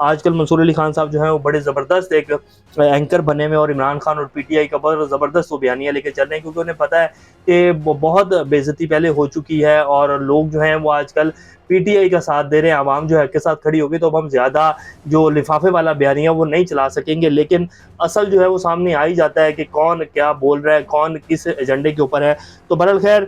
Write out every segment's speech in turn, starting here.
آج کل منصور علی خان صاحب جو ہیں وہ بڑے زبردست ایک اینکر بنے ہوئے، اور عمران خان اور پی ٹی آئی کا بہت زبردست وہ بیانیہ لے کے چل رہے ہیں، کیونکہ انہیں پتہ ہے کہ وہ بہت بے عزتی پہلے ہو چکی ہے، اور لوگ جو ہیں وہ آج کل پی ٹی آئی کا ساتھ دے رہے ہیں، عوام جو ہے کے ساتھ کھڑی ہوگی، تو اب ہم زیادہ جو لفافے والا بیانیہ وہ نہیں چلا سکیں گے، لیکن اصل جو ہے وہ سامنے آ ہی جاتا ہے کہ کون کیا بول رہا ہے، کون کس ایجنڈے کے اوپر ہے۔ تو بہرحال خیر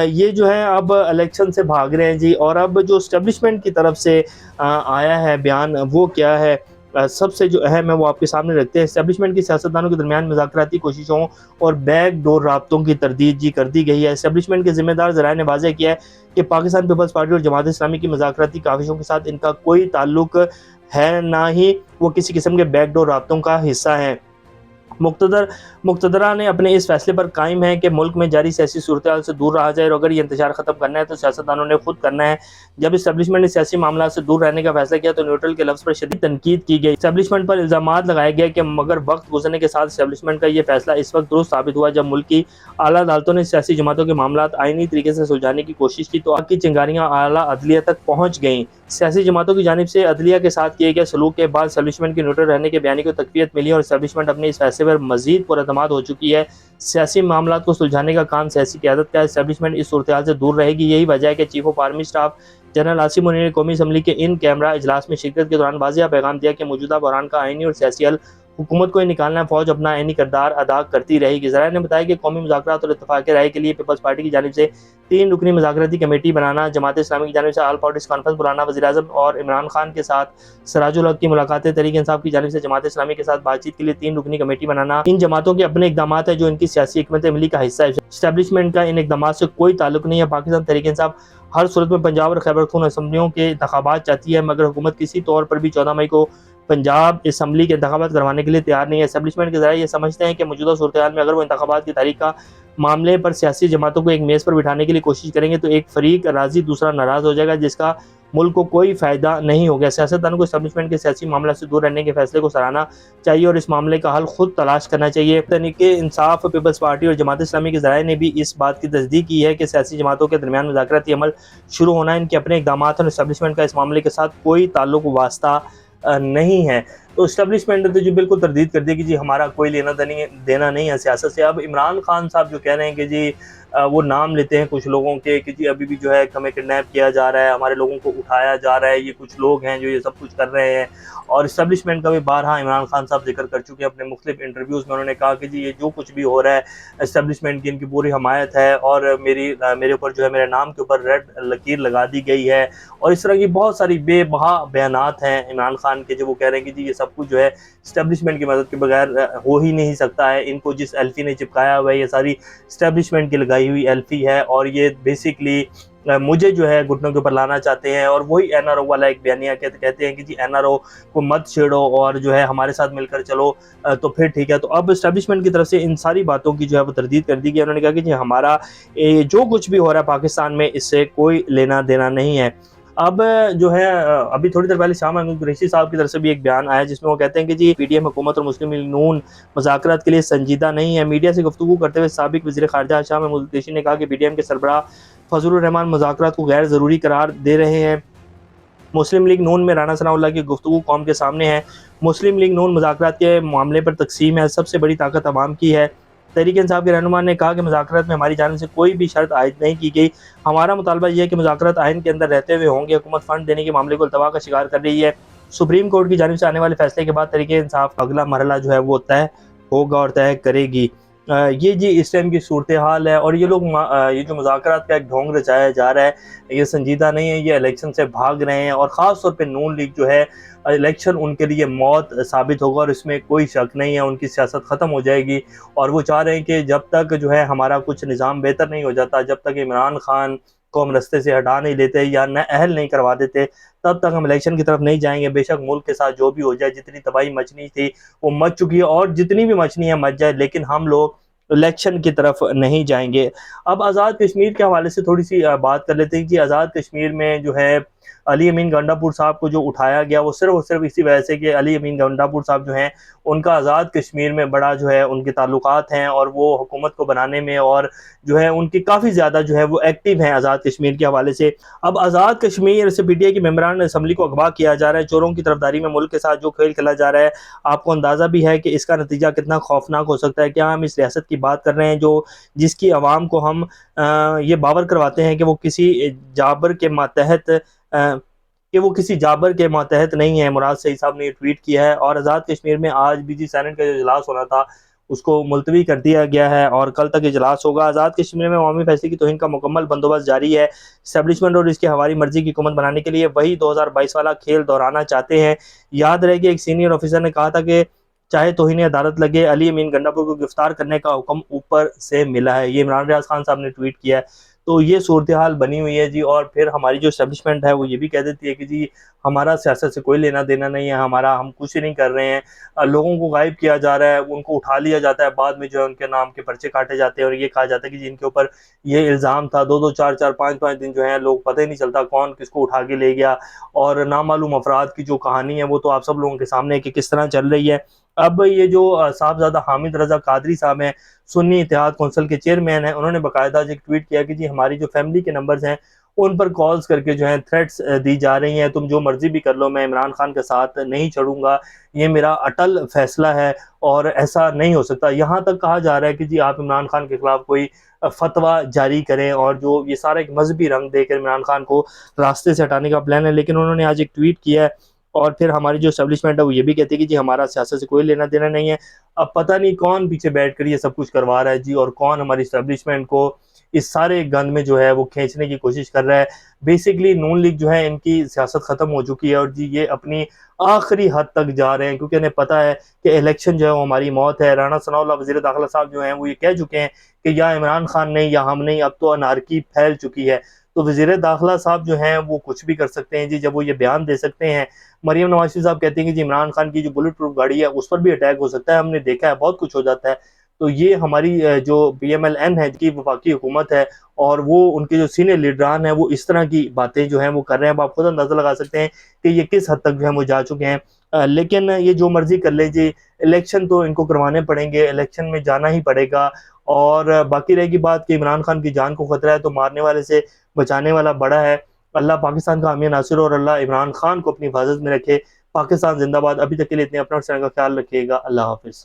یہ جو ہے اب الیکشن سے بھاگ رہے ہیں جی، اور اب جو اسٹیبلشمنٹ کی طرف سے آیا ہے بیان وہ کیا ہے، سب سے جو اہم ہے وہ آپ کے سامنے رکھتے ہیں۔ اسٹیبلشمنٹ کی سیاستدانوں کے درمیان مذاکراتی کوششوں اور بیک ڈور رابطوں کی تردید جی کر دی گئی ہے۔ اسٹیبلشمنٹ کے ذمہ دار ذرائع نے واضح کیا ہے کہ پاکستان پیپلز پارٹی اور جماعت اسلامی کی مذاکراتی کاوشوں کے ساتھ ان کا کوئی تعلق ہے، نہ ہی وہ کسی قسم کے بیک ڈور رابطوں کا حصہ ہیں۔ مقتدرہ نے اپنے اس فیصلے پر قائم ہے کہ ملک میں جاری سیاسی صورتحال سے دور رہا جائے، اور اگر یہ انتشار ختم کرنا ہے تو سیاستدانوں نے خود کرنا ہے۔ جب اسٹیبلشمنٹ نے سیاسی معاملات سے دور رہنے کا فیصلہ کیا تو نیوٹرل کے لفظ پر شدید تنقید کی گئی۔ اسٹیبلشمنٹ پر الزامات لگائے گئے کہ مگر وقت گزرنے کے ساتھ اسٹیبلشمنٹ کا یہ فیصلہ اس وقت درست ثابت ہوا جب ملک کی اعلیٰ عدالتوں نے سیاسی جماعتوں کے معاملات آئینی طریقے سے سلجھانے کی کوشش کی تو آگ کی چنگاریاں اعلیٰ عدلیہ تک پہنچ گئیں۔ سیاسی جماعتوں کی جانب سے عدلیہ کے ساتھ کیے گئے سلوک کے بعد اسٹیبلشمنٹ کی نیوٹرل رہنے کے بیانیے کو تقویت ملی، اور اسٹیبلشمنٹ اپنے اس فیصلے پر مزید پراعتماد ہو چکی ہے۔ سیاسی معاملات کو سلجھانے کا کام سیاسی قیادت کا ہے، اسٹیبلشمنٹ اس صورتحال سے دور رہے گی۔ یہی وجہ ہے کہ chief of army staff general Asim Munir نے قومی اسمبلی کے ان کیمرہ اجلاس میں شرکت کے دوران واضح پیغام دیا کہ موجودہ بحران کا آئینی اور سیاسی حل حکومت کو ہی نکالنا ہے، فوج اپنا عینی کردار ادا کرتی رہے گی۔ ذرائع نے بتایا کہ قومی مذاکرات اور اتفاق رائے کے لیے پیپلز پارٹی کی جانب سے 3 رکنی مذاکراتی کمیٹی بنانا، جماعت اسلامی کی جانب سے آل پارٹیز کانفرنس بلانا، وزیر اعظم اور عمران خان کے ساتھ سراج الحق کی ملاقاتیں، تحریک انصاف کی جانب سے جماعت اسلامی کے ساتھ بات چیت کے لیے 3 رکنی کمیٹی بنانا، ان جماعتوں کے اپنے اقدامات ہیں جو ان کی سیاسی حکمت عملی کا حصہ ہے۔ اسٹیبلشمنٹ کا ان اقدامات سے کوئی تعلق نہیں ہے۔ پاکستان تحریک انصاف ہر صورت میں پنجاب اور خیبر پختونخوا اسمبلیوں کے انتخابات چاہتی ہے، مگر حکومت کسی طور پر بھی 14 مئی کو پنجاب اسمبلی کے انتخابات کروانے کے لیے تیار نہیں ہے۔ اسٹیبلشمنٹ کے ذرائع یہ سمجھتے ہیں کہ موجودہ صورتحال میں اگر وہ انتخابات کی تاریخ کا معاملے پر سیاسی جماعتوں کو ایک میز پر بٹھانے کے لیے کوشش کریں گے تو ایک فریق راضی دوسرا ناراض ہو جائے گا، جس کا ملک کو کوئی فائدہ نہیں ہوگا۔ سیاستدانوں کو اسٹیبلشمنٹ کے سیاسی معاملات سے دور رہنے کے فیصلے کو سراہنا چاہیے اور اس معاملے کا حل خود تلاش کرنا چاہیے۔ تحریک انصاف، پیپلز پارٹی اور جماعت اسلامی کے ذرائع نے بھی اس بات کی تصدیق کی ہے کہ سیاسی جماعتوں کے درمیان مذاکراتی عمل شروع ہونا ان کے اپنے اقدامات اور اسٹیبلشمنٹ کا اس معاملے کے ساتھ کوئی تعلق واسطہ نہیں ہے۔ تو اسٹیبلشمنٹ نے تو جی بالکل تردید کر دی کہ جی ہمارا کوئی لینا دینا نہیں ہے سیاست سے۔ اب عمران خان صاحب جو کہہ رہے ہیں کہ جی وہ نام لیتے ہیں کچھ لوگوں کے کہ جی ابھی بھی جو ہے ہمیں کڈنیپ کیا جا رہا ہے، ہمارے لوگوں کو اٹھایا جا رہا ہے، یہ کچھ لوگ ہیں جو یہ سب کچھ کر رہے ہیں، اور اسٹیبلشمنٹ کا بھی بارہا عمران خان صاحب ذکر کر چکے ہیں اپنے مختلف انٹرویوز میں۔ انہوں نے کہا کہ جی یہ جو کچھ بھی ہو رہا ہے اسٹیبلشمنٹ کی ان کی پوری حمایت ہے، اور میرے اوپر جو ہے میرے نام کے اوپر ریڈ لکیر لگا دی گئی ہے، اور اس طرح کی بہت ساری بے بہا بیانات ہیں عمران خان کے، جو وہ کہہ رہے ہیں کہ جی یہ سب کچھ جو ہے اسٹیبلشمنٹ کی مدد کے بغیر ہو ہی نہیں سکتا ہے۔ ان کو جس ایلفی نے چپکایا ہوا ہے یہ ساری اسٹیبلشمنٹ کی لگائی ہوئی ایلفی ہے، اور یہ بیسکلی مجھے جو ہے گھٹنوں کے اوپر لانا چاہتے ہیں، اور وہی این آر او والا ایک بیانیہ کہتے ہیں کہ جی این آر او کو مت چھیڑو اور جو ہے ہمارے ساتھ مل کر چلو تو پھر ٹھیک ہے۔ تو اب اسٹیبلشمنٹ کی طرف سے ان ساری باتوں کی جو ہے وہ تردید کر دی گئی۔ انہوں نے کہا کہ جی ہمارا جو کچھ بھی ہو رہا ہے پاکستان میں اس سے کوئی لینا دینا نہیں ہے۔ اب جو ہے ابھی تھوڑی دیر پہلے شاہ محمود قریشی صاحب کی طرف سے بھی ایک بیان آیا جس میں وہ کہتے ہیں کہ جی پی ڈی ایم حکومت اور مسلم لیگ نون مذاکرات کے لیے سنجیدہ نہیں ہے۔ میڈیا سے گفتگو کرتے ہوئے سابق وزیر خارجہ شاہ محمود قریشی نے کہا کہ پی ڈی ایم کے سربراہ فضل الرحمان مذاکرات کو غیر ضروری قرار دے رہے ہیں۔ مسلم لیگ نون میں رانا ثناء اللہ کی گفتگو قوم کے سامنے ہے۔ مسلم لیگ نون مذاکرات کے معاملے پر تقسیم ہے، سب سے بڑی طاقت عوام کی ہے۔ تحریک انصاف کے رہنما نے کہا کہ مذاکرات میں ہماری جانب سے کوئی بھی شرط عائد نہیں کی گئی، ہمارا مطالبہ یہ ہے کہ مذاکرات آئین کے اندر رہتے ہوئے ہوں گے۔ حکومت فنڈ دینے کے معاملے کو التوا کا شکار کر رہی ہے۔ سپریم کورٹ کی جانب سے آنے والے فیصلے کے بعد تحریک انصاف اگلا مرحلہ جو ہے وہ طے ہوگا اور طے کرے گی۔ یہ جی اس ٹائم کی صورتحال ہے، اور یہ لوگ یہ جو مذاکرات کا ایک ڈھونگ رچایا جا رہا ہے یہ سنجیدہ نہیں ہے، یہ الیکشن سے بھاگ رہے ہیں، اور خاص طور پہ نون لیگ جو ہے الیکشن ان کے لیے موت ثابت ہوگا، اور اس میں کوئی شک نہیں ہے ان کی سیاست ختم ہو جائے گی، اور وہ چاہ رہے ہیں کہ جب تک جو ہے ہمارا کچھ نظام بہتر نہیں ہو جاتا، جب تک عمران خان کو ہم رستے سے ہٹا نہیں لیتے یا نہ اہل نہیں کروا دیتے تب تک ہم الیکشن کی طرف نہیں جائیں گے۔ بے شک ملک کے ساتھ جو بھی ہو جائے، جتنی تباہی مچنی تھی وہ مچ چکی ہے، اور جتنی بھی مچنی ہے مچ جائے، لیکن ہم لوگ الیکشن کی طرف نہیں جائیں گے۔ اب آزاد کشمیر کے حوالے سے تھوڑی سی بات کر لیتے ہیں کہ آزاد کشمیر میں جو ہے علی امین گنڈاپور صاحب کو جو اٹھایا گیا وہ صرف اور صرف اسی وجہ سے کہ علی امین گنڈاپور صاحب جو ہیں ان کا آزاد کشمیر میں بڑا جو ہے ان کے تعلقات ہیں، اور وہ حکومت کو بنانے میں اور جو ہے ان کی کافی زیادہ جو ہے وہ ایکٹیو ہیں آزاد کشمیر کے حوالے سے۔ اب آزاد کشمیر سے پی ٹی آئی کے ممبران اسمبلی کو اغوا کیا جا رہا ہے، چوروں کی طرفداری میں ملک کے ساتھ جو کھیل کھیلا جا رہا ہے، آپ کو اندازہ بھی ہے کہ اس کا نتیجہ کتنا خوفناک ہو سکتا ہے۔ کیا ہم اس ریاست کی بات کر رہے ہیں جس کی عوام کو ہم یہ باور کرواتے ہیں کہ وہ کسی جابر کے ماتحت نہیں ہے۔ مراد سعید صاحب نے یہ ٹویٹ کیا ہے، اور آزاد کشمیر میں آج بی جی سینٹ کا جو اجلاس ہونا تھا اس کو ملتوی کر دیا گیا ہے اور کل تک اجلاس ہوگا۔ آزاد کشمیر میں عوامی فیصلے کی توہین کا مکمل بندوبست جاری ہے۔ اسٹیبلشمنٹ اور اس کی ہماری مرضی کی حکومت بنانے کے لیے وہی 2022 والا کھیل دہرانا چاہتے ہیں۔ یاد رہے کہ ایک سینئر آفیسر نے کہا تھا کہ چاہے توہین عدالت لگے، علی امین گنڈاپور کو گرفتار کرنے کا حکم اوپر سے ملا ہے۔ یہ عمران ریاض خان صاحب نے ٹویٹ کیا ہے۔ تو یہ صورتحال بنی ہوئی ہے جی، اور پھر ہماری جو اسٹیبلشمنٹ ہے وہ یہ بھی کہہ دیتی ہے کہ جی ہمارا سیاست سے کوئی لینا دینا نہیں ہے، ہم کچھ نہیں کر رہے ہیں، لوگوں کو غائب کیا جا رہا ہے، ان کو اٹھا لیا جاتا ہے، بعد میں جو ہے ان کے نام کے پرچے کاٹے جاتے ہیں اور یہ کہا جاتا ہے کہ جی ان کے اوپر یہ الزام تھا۔ 2 4 4 5 دن جو ہے لوگ پتہ ہی نہیں چلتا کون کس کو اٹھا کے لے گیا، اور نامعلوم افراد کی جو کہانی ہے وہ تو آپ سب لوگوں کے سامنے ہے کہ کس طرح چل رہی ہے۔ اب یہ جو صاحبزادہ حامد رضا قادری صاحب ہیں، سنی اتحاد کونسل کے چیئرمین ہیں، انہوں نے باقاعدہ ایک ٹویٹ کیا کہ جی ہماری جو فیملی کے نمبرز ہیں ان پر کالز کر کے جو ہیں تھریٹس دی جا رہی ہیں، تم جو مرضی بھی کر لو، میں عمران خان کے ساتھ نہیں چڑھوں گا، یہ میرا اٹل فیصلہ ہے اور ایسا نہیں ہو سکتا۔ یہاں تک کہا جا رہا ہے کہ جی آپ عمران خان کے خلاف کوئی فتویٰ جاری کریں، اور جو یہ سارا ایک مذہبی رنگ دے کر عمران خان کو راستے سے ہٹانے کا پلان ہے۔ لیکن انہوں نے آج ایک ٹویٹ کیا ہے، اور پھر ہماری جو اسٹیبلشمنٹ ہے وہ یہ بھی کہتی ہے کہ جی ہمارا سیاست سے کوئی لینا دینا نہیں ہے۔ اب پتہ نہیں کون پیچھے بیٹھ کر یہ سب کچھ کروا رہا ہے جی، اور کون ہماری اسٹیبلشمنٹ کو اس سارے گند میں جو ہے وہ کھینچنے کی کوشش کر رہا ہے۔ بیسکلی نون لیگ جو ہے ان کی سیاست ختم ہو چکی ہے، اور جی یہ اپنی آخری حد تک جا رہے ہیں، کیونکہ انہیں پتہ ہے کہ الیکشن جو ہے وہ ہماری موت ہے۔ رانا ثناء اللہ وزیر داخلہ صاحب جو ہیں وہ یہ کہہ چکے ہیں کہ یا عمران خان نہیں یا ہم نہیں، اب تو انارکی پھیل چکی ہے۔ تو وزیر داخلہ صاحب جو ہیں وہ کچھ بھی کر سکتے ہیں جی، جب وہ یہ بیان دے سکتے ہیں۔ مریم نواز شریف صاحب کہتے ہیں کہ جی عمران خان کی جو بلٹ پروف گاڑی ہے اس پر بھی اٹیک ہو سکتا ہے، ہم نے دیکھا ہے بہت کچھ ہو جاتا ہے۔ تو یہ ہماری جو پی ایم ایل این ہے کی وفاقی حکومت ہے، اور وہ ان کے جو سینئر لیڈران ہیں وہ اس طرح کی باتیں جو ہیں وہ کر رہے ہیں۔ اب آپ خود اندازہ لگا سکتے ہیں کہ یہ کس حد تک جو ہے وہ جا چکے ہیں۔ لیکن یہ جو مرضی کر لے جی، الیکشن تو ان کو کروانے پڑیں گے، الیکشن میں جانا ہی پڑے گا۔ اور باقی رہے گی بات کہ عمران خان کی جان کو خطرہ ہے تو مارنے والے سے بچانے والا بڑا ہے۔ اللہ پاکستان کا حامی ناصر، اور اللہ عمران خان کو اپنی حفاظت میں رکھے۔ پاکستان زندہ باد۔ ابھی تک کے لیے اتنے، اپنا اور سارے کا خیال رکھیے گا۔ اللہ حافظ۔